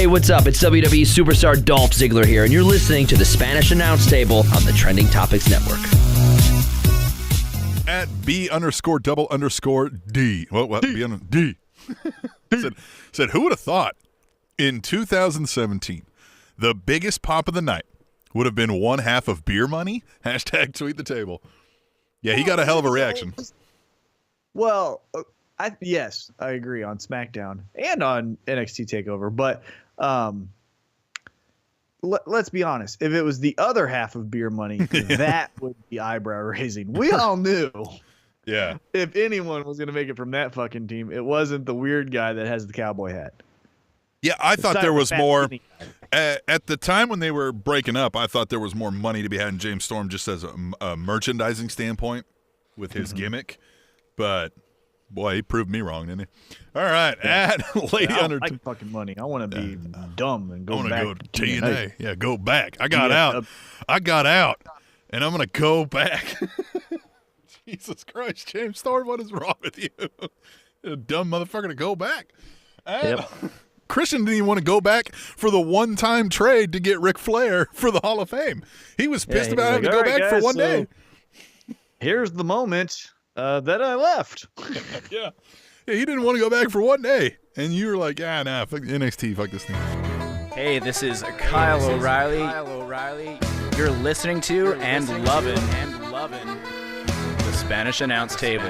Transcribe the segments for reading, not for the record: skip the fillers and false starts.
Hey, what's up? It's WWE superstar Dolph Ziggler here, and you're listening to the Spanish Announce Table on the Trending Topics Network. At B_double_D. What? D. said, who would have thought in 2017 the biggest pop of the night would have been one half of beer money? Hashtag tweet the table. Yeah, he got a hell of a reaction. Well, yes, I agree on SmackDown and on NXT TakeOver, but let's be honest. If it was the other half of beer money, that would be eyebrow raising. We all knew. Yeah. If anyone was going to make it from that fucking team, it wasn't the weird guy that has the cowboy hat. Yeah, I thought there was more. At the time when they were breaking up, I thought there was more money to be had in James Storm just as a merchandising standpoint with his gimmick. But, boy, he proved me wrong, didn't he? All right, at Lady Under. I like fucking money. I want to be dumb and go back. I want to go to TNA. Yeah, go back. I got out. I got out, and I'm going to go back. Jesus Christ, James Storm, what is wrong with you? You're a dumb motherfucker to go back. Christian didn't even want to go back for the one-time trade to get Ric Flair for the Hall of Fame. He was pissed about having to go back for one day. Here's the moment that I left. Yeah, he didn't want to go back for one day. And you were like, nah, fuck NXT, fuck this thing. Hey, this is Kyle O'Reilly. You're listening to and loving the Spanish Announce Table.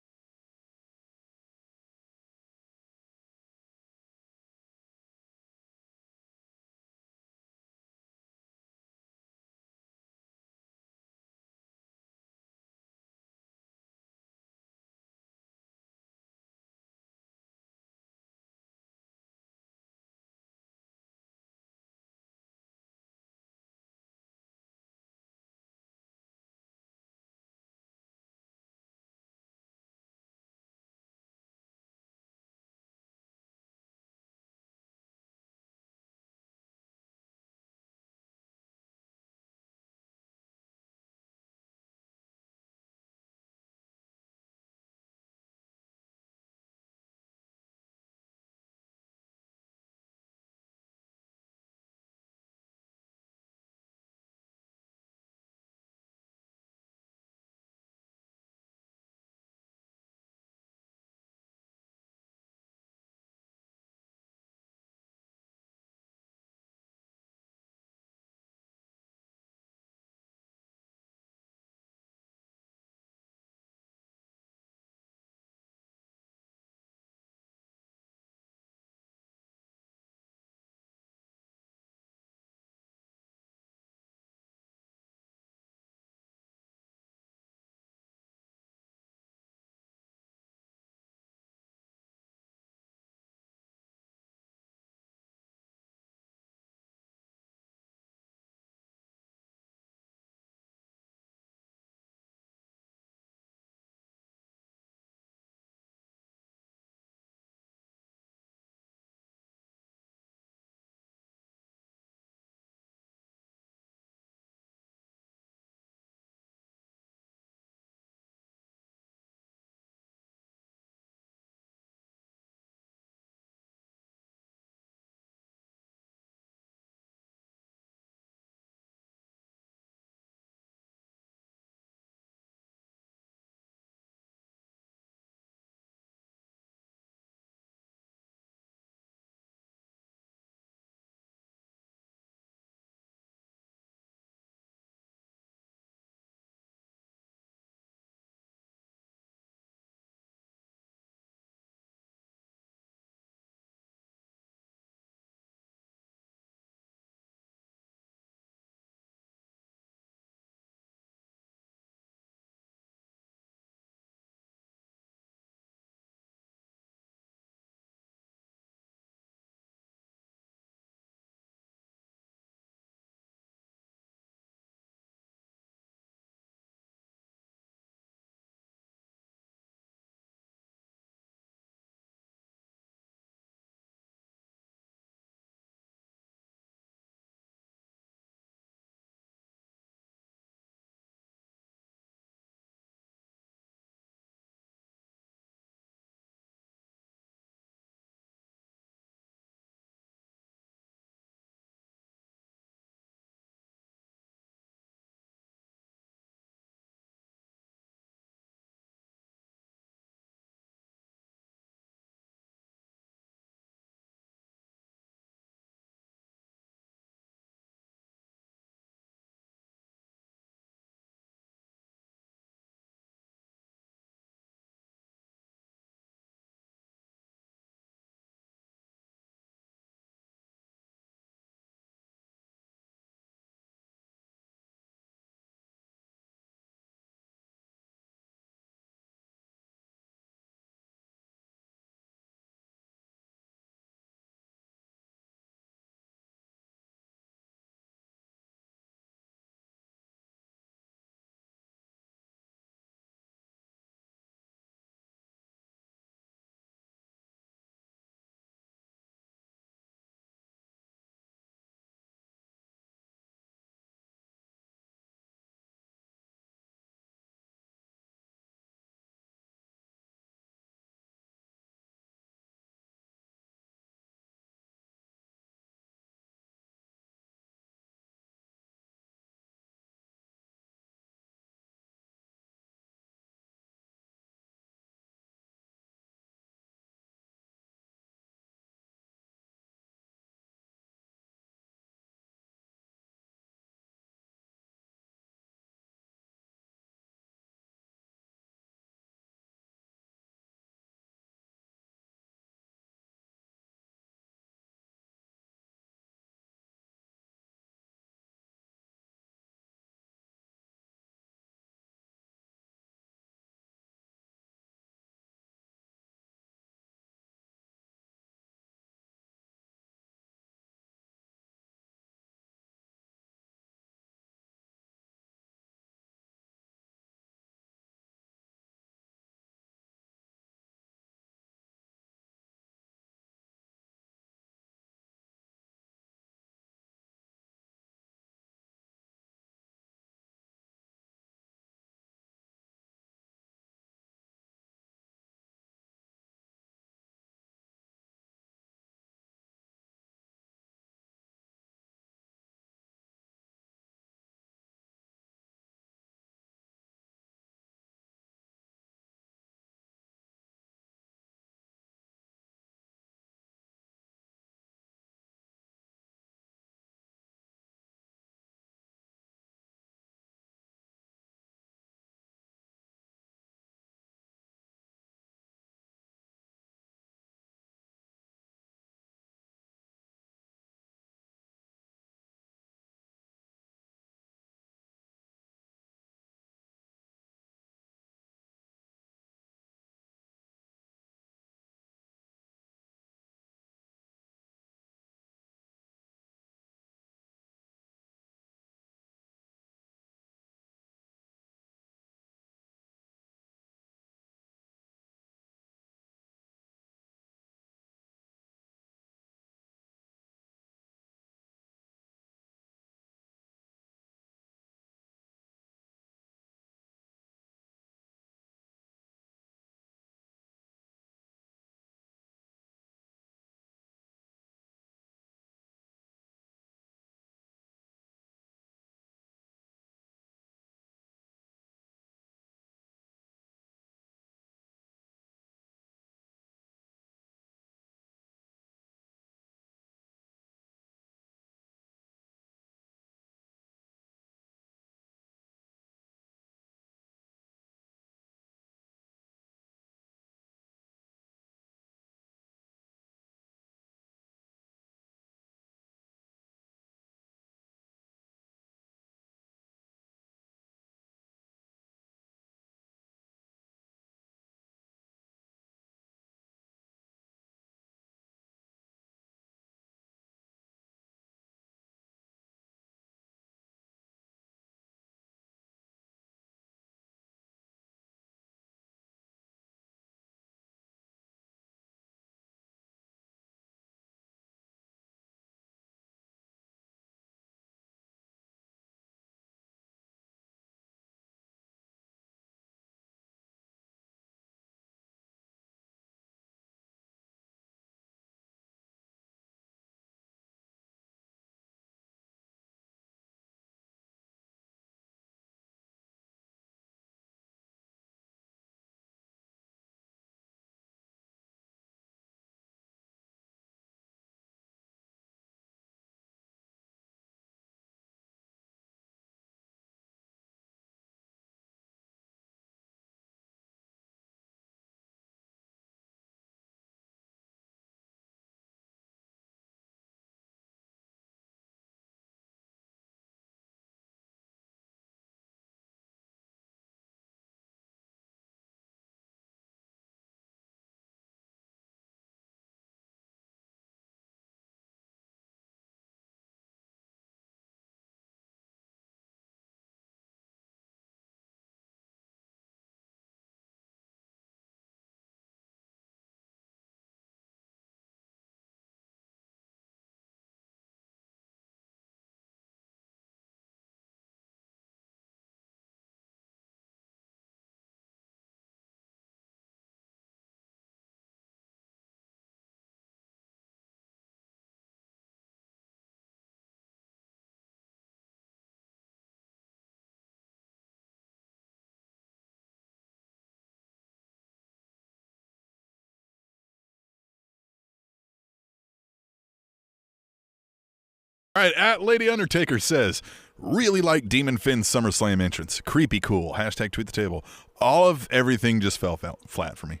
All right, at Lady Undertaker says, really like Demon Finn's SummerSlam entrance. Creepy cool. Hashtag tweet the table. All of everything just fell flat for me.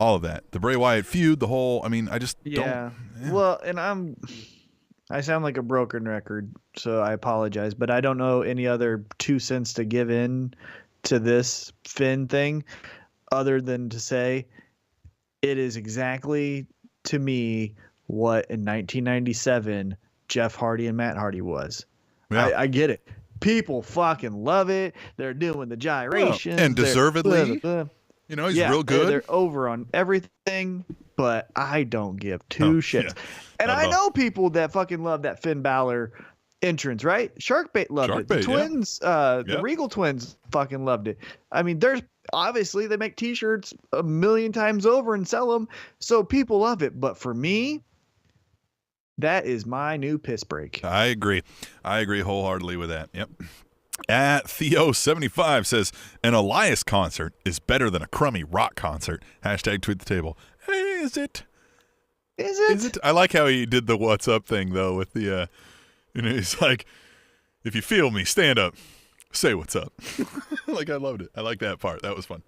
All of that. The Bray Wyatt feud, the whole, I mean, I just don't. Yeah. Well, and I sound like a broken record, so I apologize, but I don't know any other 2 cents to give in to this Finn thing other than to say it is exactly, to me, what in 1997 Jeff Hardy and Matt Hardy was. Yeah. I get it. People fucking love it. They're doing the gyrations. And deservedly. You know, he's real good. They're over on everything, but I don't give two shits. Yeah. And I know people that fucking love that Finn Balor entrance, right? Sharkbait loved it. The twins, the Regal twins fucking loved it. I mean, there's obviously they make t-shirts 1,000,000 times over and sell them, so people love it. But for me, that is my new piss break. I agree wholeheartedly with that. Yep. At Theo75 says, an Elias concert is better than a crummy rock concert. Hashtag tweet the table. Hey, is it? Is it? I like how he did the what's up thing, though, with the, he's like, if you feel me, stand up, say what's up. Like, I loved it. I like that part. That was fun.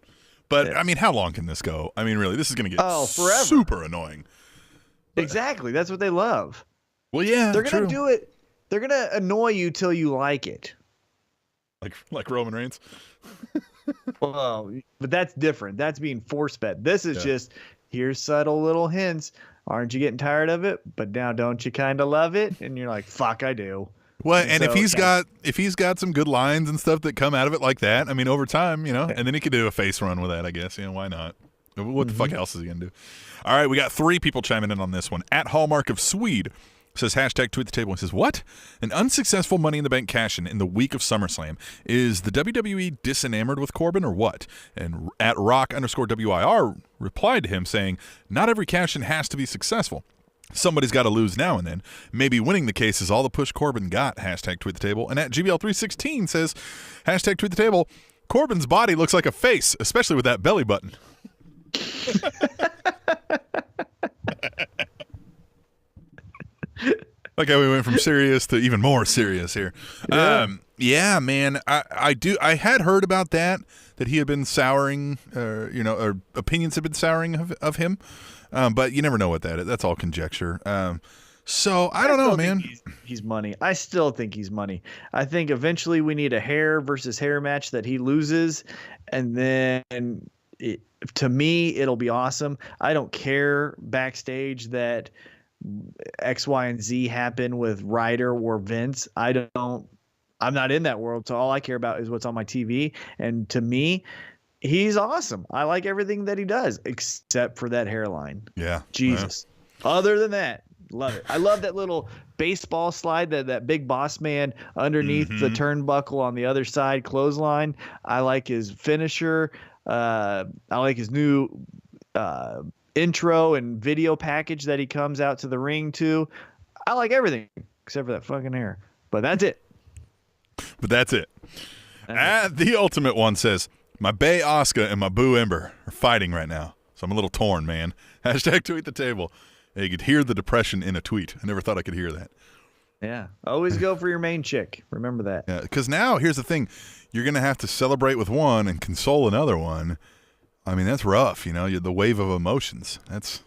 But, I mean, how long can this go? I mean, really, this is going to get forever. Super annoying. But, exactly. That's what they love. Well, yeah, they're going to do it. They're going to annoy you till you like it. Like Roman Reigns. Well, but that's different. That's being force fed. This is just, here's subtle little hints. Aren't you getting tired of it? But now don't you kind of love it? And you're like, fuck, I do. Well, and so, if he's got some good lines and stuff that come out of it like that, I mean, over time, and then he could do a face run with that, I guess. Why not? What the fuck else is he going to do? All right, we got 3 people chiming in on this one. At Hallmark of Swede says, hashtag tweet the table, and says, what? An unsuccessful Money in the Bank cash-in in the week of SummerSlam. Is the WWE disenamored with Corbin or what? And at Rock_WIR replied to him saying, not every cash-in has to be successful. Somebody's got to lose now and then. Maybe winning the case is all the push Corbin got. Hashtag tweet the table. And at GBL316 says, hashtag tweet the table, Corbin's body looks like a face, especially with that belly button. Like how we went from serious to even more serious here. Yeah, man. I had heard about that he had been souring, or opinions had been souring of him. But you never know what that is. That's all conjecture. So I don't know, man. He's money. I still think he's money. I think eventually we need a hair versus hair match that he loses. And then to me, it'll be awesome. I don't care backstage that X, Y, and Z happen with Ryder or Vince. I'm not in that world, so all I care about is what's on my TV. And to me, he's awesome. I like everything that he does, except for that hairline. Yeah. Jesus. Yeah. Other than that, love it. I love that little baseball slide, that big boss man underneath the turnbuckle on the other side, clothesline. I like his finisher. I like his new intro and video package that he comes out to the ring to. I like everything except for that fucking hair. But that's it. The Ultimate One says, my Bay Asuka and my Boo Ember are fighting right now, so I'm a little torn, man. Hashtag tweet the table. Hey, you could hear the depression in a tweet. I never thought I could hear that. Yeah. Always go for your main chick. Remember that. Yeah, because now, here's the thing. You're going to have to celebrate with one and console another one. I mean, that's rough, the wave of emotions. That's,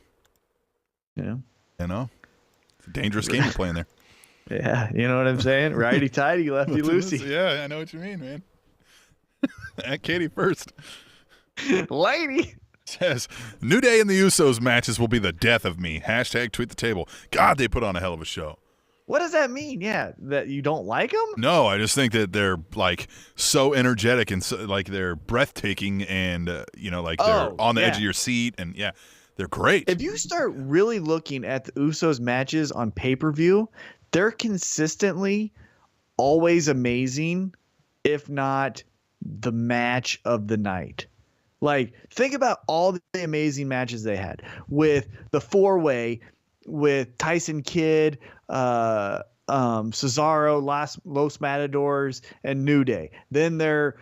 it's a dangerous game you're playing there. Yeah, you know what I'm saying? Righty-tighty, lefty-loosey. Yeah, I know what you mean, man. At Katie first. Lady. Says, New Day and the Usos matches will be the death of me. Hashtag tweet the table. God, they put on a hell of a show. What does that mean? Yeah, that you don't like them? No, I just think that they're so energetic and so, they're breathtaking and they're on the edge of your seat and they're great. If you start really looking at the Usos matches on pay-per-view, they're consistently always amazing, if not the match of the night. Think about all the amazing matches they had with the 4-way with Tyson Kidd, Cesaro, Los Matadors, and New Day. Then their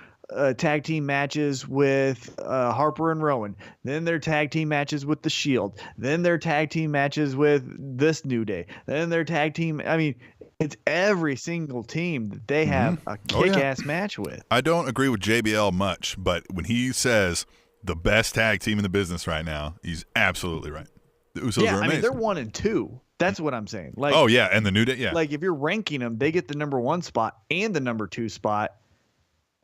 tag team matches with Harper and Rowan. Then their tag team matches with The Shield. Then their tag team matches with this New Day. Then their tag team. I mean, It's every single team that they have a kick-ass match with. I don't agree with JBL much, but when he says the best tag team in the business right now, he's absolutely right. The Usos are amazing. I mean, they're 1 and 2. That's what I'm saying. Like, and the New Day, Like, if you're ranking them, they get the number 1 spot and the number 2 spot.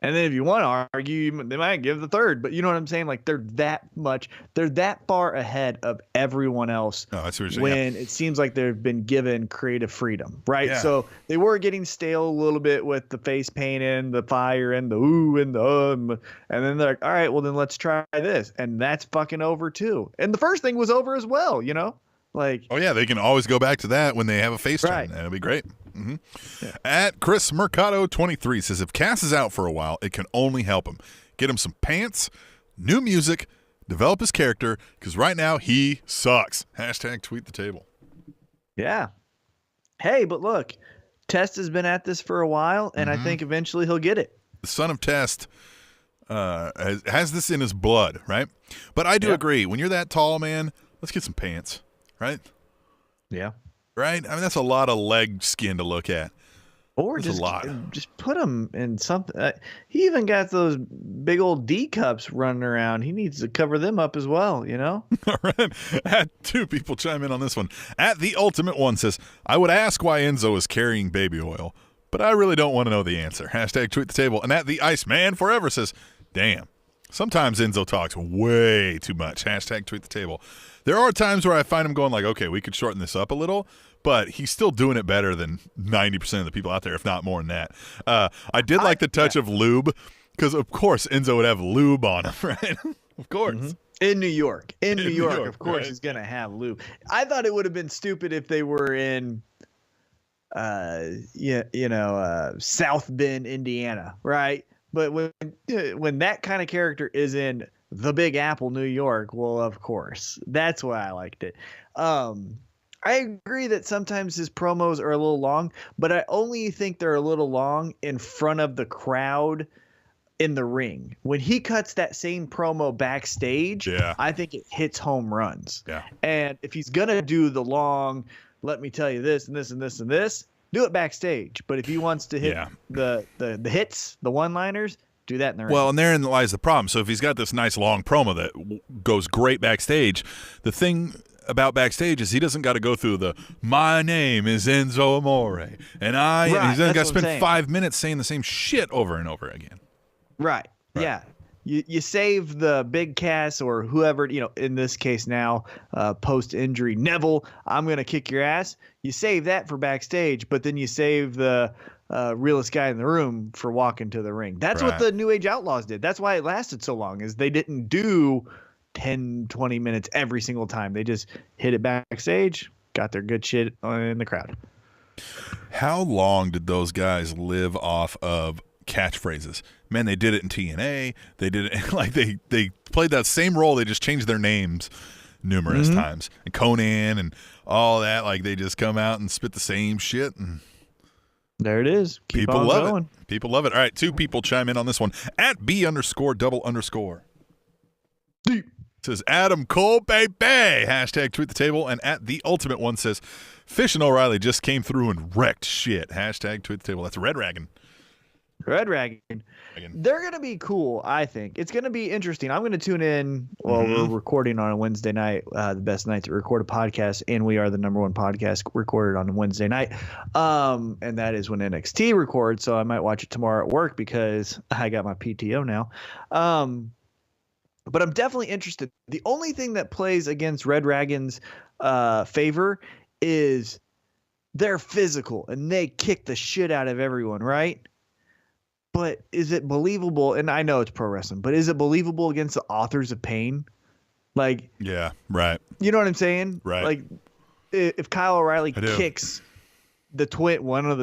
And then if you want to argue, they might give the 3rd. But you know what I'm saying? Like, they're that far ahead of everyone else when it seems like they've been given creative freedom, right? Yeah. So they were getting stale a little bit with the face paint and the fire and the ooh and the and then they're like, all right, well, then let's try this. And that's fucking over too. And the first thing was over as well, you know? Like, they can always go back to that when they have a face turn. That'll be great. Mm-hmm. Yeah. At Chris Mercado 23 says, if Cass is out for a while, it can only help him. Get him some pants, new music, develop his character, because right now he sucks. # tweet the table. Yeah. Hey, but look, Test has been at this for a while, and I think eventually he'll get it. The son of Test has this in his blood, right? But I do agree. When you're that tall, man, let's get some pants. Right? Yeah. Right? I mean, that's a lot of leg skin to look at. Or that's just put him in something. He even got those big old D cups running around. He needs to cover them up as well, you know? All right. Had 2 people chime in on this one. At The Ultimate One says, I would ask why Enzo is carrying baby oil, but I really don't want to know the answer. # tweet the table. And at The Iceman Forever says, damn, sometimes Enzo talks way too much. # tweet the table. There are times where I find him going like, okay, we could shorten this up a little, but he's still doing it better than 90% of the people out there, if not more than that. I did like the touch of lube because, of course, Enzo would have lube on him, right? Of course. Mm-hmm. In New York, of course, he's going to have lube. I thought it would have been stupid if they were in, South Bend, Indiana, right? But when that kind of character is in the Big Apple, New York, well, of course, that's why I liked it. I agree that sometimes his promos are a little long, but I only think they're a little long in front of the crowd in the ring. When he cuts that same promo backstage, I think it hits home runs. Yeah. And if he's going to do the long, let me tell you this and this and this and this, do it backstage. But if he wants to hit the hits, the one-liners, do that in the ring. Well, and therein lies the problem. So if he's got this nice long promo that goes great backstage, the thing about backstage is he doesn't got to go through the my name is Enzo Amore and he's got to spend 5 minutes saying the same shit over and over again. Right. Yeah. You save the big Cass or whoever, in this case now, post-injury, Neville, I'm going to kick your ass. You save that for backstage, but then you save the realest guy in the room for walking to the ring. That's what the New Age Outlaws did. That's why it lasted so long, is they didn't do 10, 20 minutes every single time. They just hit it backstage, got their good shit in the crowd. How long did those guys live off of catchphrases? Man, they did it in TNA. They did it like they played that same role. They just changed their names numerous times. And Conan and all that, like they just come out and spit the same shit. And there it is. Keep people on love going. it. People love it. All right, 2 people chime in on this one. At B_double_. Deep. Says Adam Cole, baby. # tweet the table. And at The Ultimate One says, Fish and O'Reilly just came through and wrecked shit. # tweet the table. That's Red Dragon. Red Dragon. They're going to be cool, I think. It's going to be interesting. I'm going to tune in. Well, we're recording on a Wednesday night, the best night to record a podcast, and we are the number 1 podcast recorded on a Wednesday night. And that is when NXT records, so I might watch it tomorrow at work because I got my PTO now. But I'm definitely interested. The only thing that plays against Red Dragon's favor is they're physical, and they kick the shit out of everyone, right? But is it believable? And I know it's pro wrestling, but is it believable against the Authors of Pain? Like, yeah, right. You know what I'm saying? Right. Like, if Kyle O'Reilly kicks the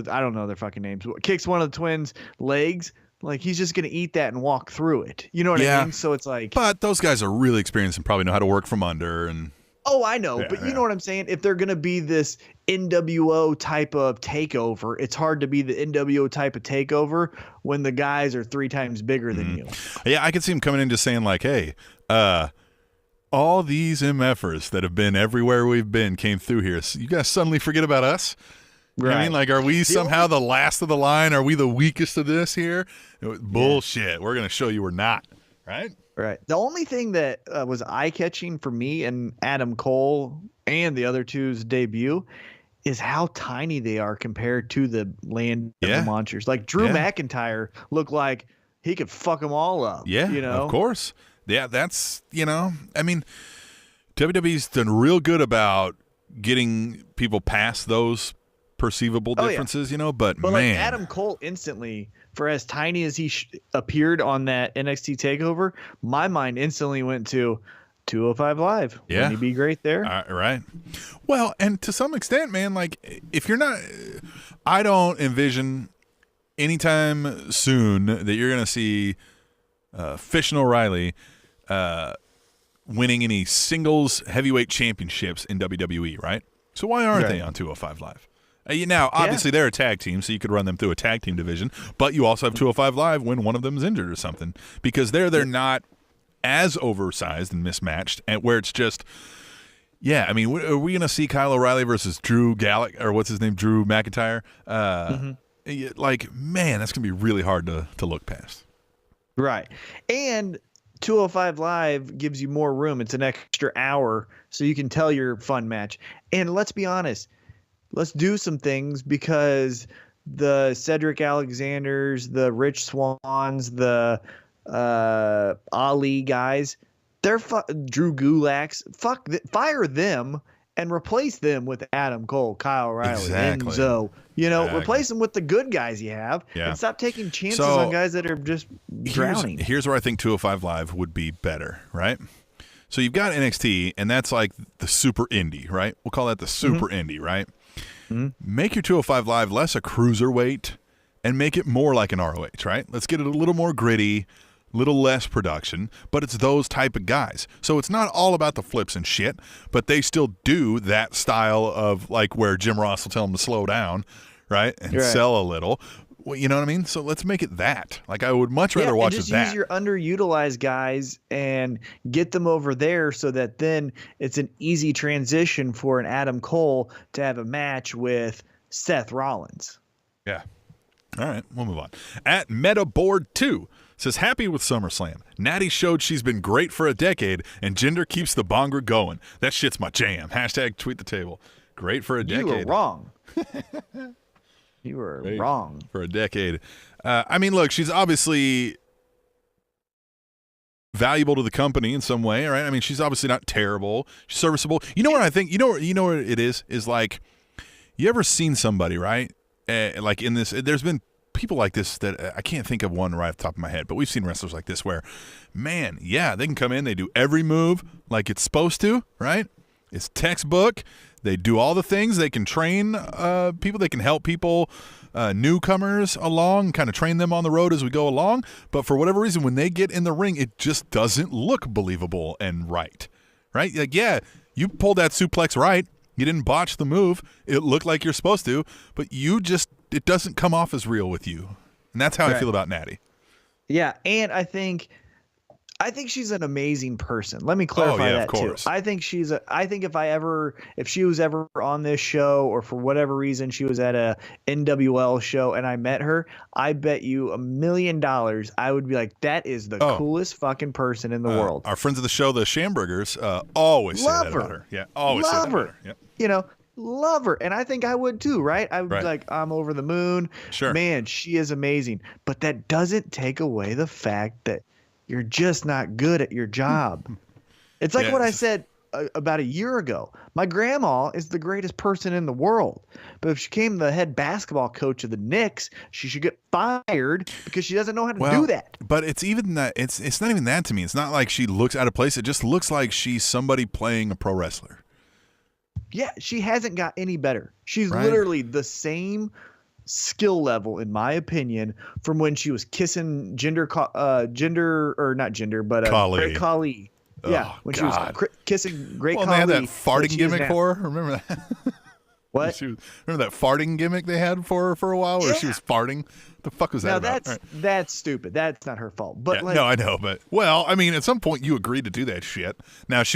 I don't know their fucking names, kicks one of the twins' legs, like he's just gonna eat that and walk through it. You know what I mean? So it's like, but those guys are really experienced and probably know how to work from under and. Oh, I know, but you know what I'm saying? If they're going to be this NWO type of takeover, it's hard to be the NWO type of takeover when the guys are 3 times bigger than you. Yeah, I could see him coming in just saying like, hey, all these MFers that have been everywhere we've been came through here. So you guys suddenly forget about us? You know what I mean, like, are we somehow the last of the line? Are we the weakest of this here? Bullshit. We're going to show you we're not, right? Right. The only thing that was eye-catching for me and Adam Cole and the other two's debut is how tiny they are compared to the Land of the Monsters. Like Drew McIntyre looked like he could fuck them all up. Yeah, you know? Of course. Yeah, that's, I mean, WWE's done real good about getting people past those perceivable differences, but man. Like Adam Cole instantly, for as tiny as he appeared on that NXT TakeOver, my mind instantly went to 205 Live. Yeah. Wouldn't he be great there? Right. Well, and to some extent, man, like if you're not, I don't envision anytime soon that you're going to see Fish and O'Reilly winning any singles heavyweight championships in WWE, right? So why aren't they on 205 Live? Now, obviously, they're a tag team, so you could run them through a tag team division, but you also have 205 Live when one of them is injured or something, because they're not as oversized and mismatched, and where it's just, I mean, are we going to see Kyle O'Reilly versus Drew Drew McIntyre? Like, man, that's going to be really hard to look past. Right. And 205 Live gives you more room. It's an extra hour, so you can tell your fun match. And let's be honest, let's do some things, because the Cedric Alexanders, the Rich Swans, the Ali guys, they're Drew Gulaks. Fire them and replace them with Adam Cole, Kyle O'Reilly, Enzo. Replace them with the good guys you have, and stop taking chances on guys that are just drowning. Here's where I think 205 Live would be better, right? So you've got NXT, and that's like the super indie, right? We'll call that the super indie, right? Make your 205 Live less a cruiserweight and make it more like an ROH, right? Let's get it a little more gritty, little less production, but it's those type of guys. So it's not all about the flips and shit, but they still do that style of like where Jim Ross will tell them to slow down, right? And sell a little. Well, you know what I mean? So let's make it that. Like, I would much rather watch it that. Use your underutilized guys and get them over there, so that then it's an easy transition for an Adam Cole to have a match with Seth Rollins. Yeah. All right, we'll move on. At MetaBoard2 says, happy with SummerSlam. Natty showed she's been great for a decade, and Jinder keeps the bonga going. That shit's my jam. # tweet the table. Great for a decade. You were wrong. You were wrong. For a decade. I mean, look, she's obviously valuable to the company in some way, right? I mean, she's obviously not terrible. She's serviceable. You know what I think? You know what it is like, you ever seen somebody, right? Like in this, there's been people like this that I can't think of one right off the top of my head, but we've seen wrestlers like this where, man, they can come in, they do every move like it's supposed to, right? It's textbook. They do all the things. They can train people. They can help people, newcomers along, kind of train them on the road as we go along. But for whatever reason, when they get in the ring, it just doesn't look believable and right? Like, you pulled that suplex right. You didn't botch the move. It looked like you're supposed to, but it doesn't come off as real with you. And that's how I feel about Natty. Yeah, and I think she's an amazing person. Let me clarify that too. I think if she was ever on this show, or for whatever reason she was at a NWL show and I met her, I bet you $1 million I would be like, that is the coolest fucking person in the world. Our friends of the show, the Schamburgers, always say that about her. Yeah, always say that about her. Yep. Love her. And I think I would too, right? I would be like, I'm over the moon. Sure. Man, she is amazing. But that doesn't take away the fact that you're just not good at your job. It's like what I said about a year ago. My grandma is the greatest person in the world, but if she became the head basketball coach of the Knicks, she should get fired because she doesn't know how to do that. But it's even that. It's not even that to me. It's not like she looks out of place. It just looks like she's somebody playing a pro wrestler. Yeah, she hasn't got any better. She's literally the same skill level, in my opinion, from when she was kissing Khali. Yeah, when she was kissing Great Khali. Well, they had that farting gimmick for her. Remember that? What? Remember that farting gimmick they had for her for a while, where she was farting? What the fuck was that about? That's stupid. That's not her fault. But no, I know. But I mean, at some point you agreed to do that shit. Now she